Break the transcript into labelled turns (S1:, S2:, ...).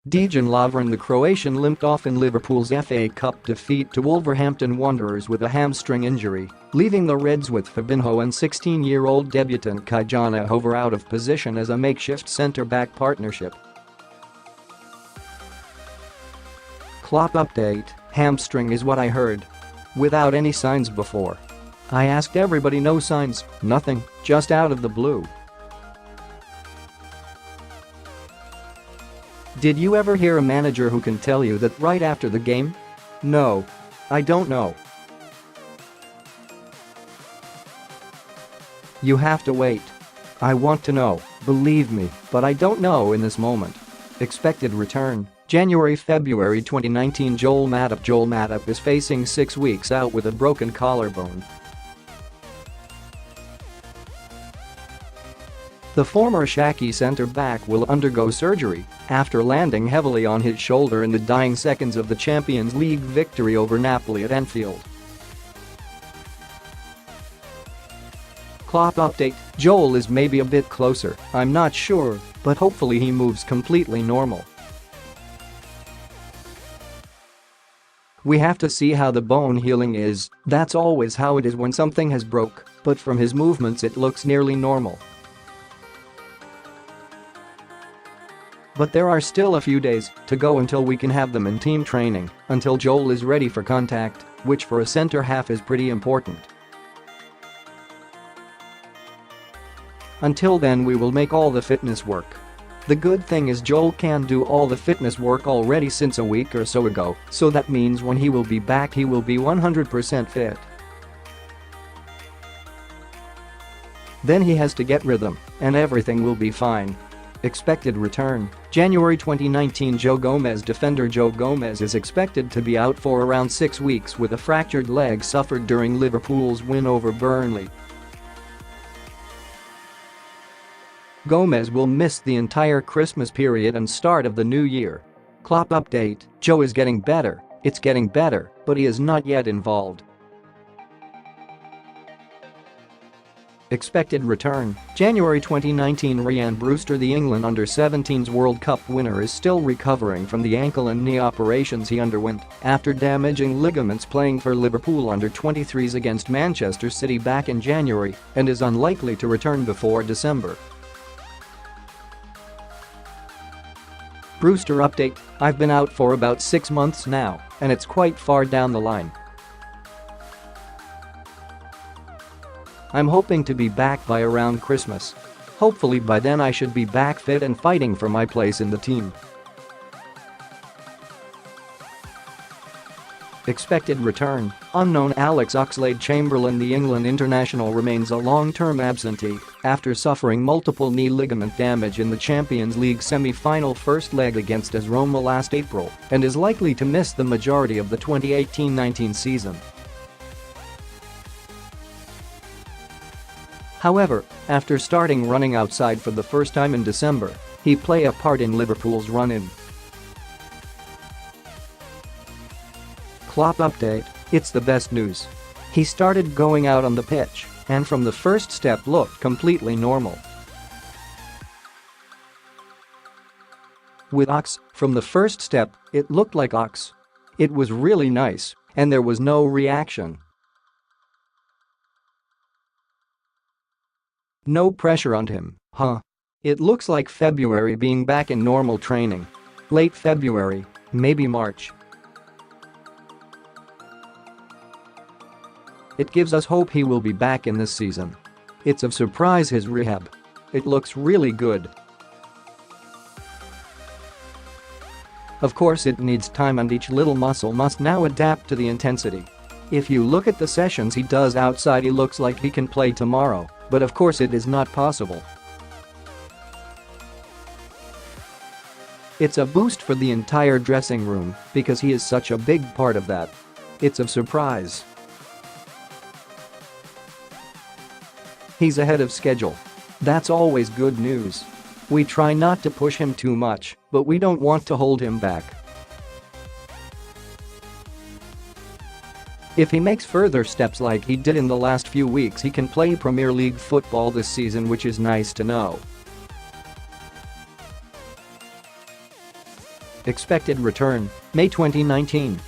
S1: Dejan Lovren The Croatian limped off in Liverpool's FA Cup defeat to Wolverhampton Wanderers with a hamstring injury, leaving the Reds with Fabinho and 16-year-old debutant Ki-Jana Hoever out of position as a makeshift centre-back partnership. Klopp update: hamstring is what I heard. Without any signs before. I asked everybody, no signs, nothing, just out of the blue. Did you ever hear a manager who can tell you that right after the game? No. I don't know. You have to wait. I want to know, believe me, but I don't know in this moment. Expected return: January-February 2019. Joel Matip is facing 6 weeks out with a broken collarbone. The former Schalke centre-back will undergo surgery after landing heavily on his shoulder in the dying seconds of the Champions League victory over Napoli at Anfield. Klopp update: Joel is maybe a bit closer, I'm not sure, but hopefully he moves completely normal. We have to see how the bone healing is, that's always how it is when something has broke, but from his movements it looks nearly normal. But there are still a few days to go until we can have them in team training, until Joel is ready for contact, which for a centre-half is pretty important. Until then we will make all the fitness work. The good thing is Joel can do all the fitness work already since a week or so ago, so that means when he will be back he will be 100% fit. Then he has to get rhythm, and everything will be fine. Expected return: January 2019. Defender Joe Gomez is expected to be out for around 6 weeks with a fractured leg suffered during Liverpool's win over Burnley. Gomez will miss the entire Christmas period and start of the new year. Klopp update: Joe is getting better, it's getting better, but he is not yet involved. Expected return: January 2019. Rhian Brewster, the England Under-17s World Cup winner, is still recovering from the ankle and knee operations he underwent after damaging ligaments playing for Liverpool Under-23s against Manchester City back in January and is unlikely to return before December. Brewster update: I've been out for about 6 months now, and it's quite far down the line. I'm hoping to be back by around Christmas. Hopefully by then I should be back fit and fighting for my place in the team. Expected return: unknown. Alex Oxlade-Chamberlain The England international remains a long-term absentee after suffering multiple knee ligament damage in the Champions League semi-final first leg against AS Roma last April and is likely to miss the majority of the 2018-19 season. However, after starting running outside for the first time in December, he played a part in Liverpool's run-in. Klopp update: it's the best news. He started going out on the pitch and from the first step looked completely normal. With Ox, from the first step, it looked like Ox. It was really nice, and there was no reaction. No pressure on him, huh? It looks like February being back in normal training. Late February, maybe March. It gives us hope he will be back in this season. It's a surprise his rehab. It looks really good. Of course it needs time and each little muscle must now adapt to the intensity. If you look at the sessions he does outside he looks like he can play tomorrow, but of course it is not possible. It's a boost for the entire dressing room because he is such a big part of that. It's a surprise. He's ahead of schedule. That's always good news. We try not to push him too much, but we don't want to hold him back. If he makes further steps like he did in the last few weeks, he can play Premier League football this season, which is nice to know. Expected return, May 2019.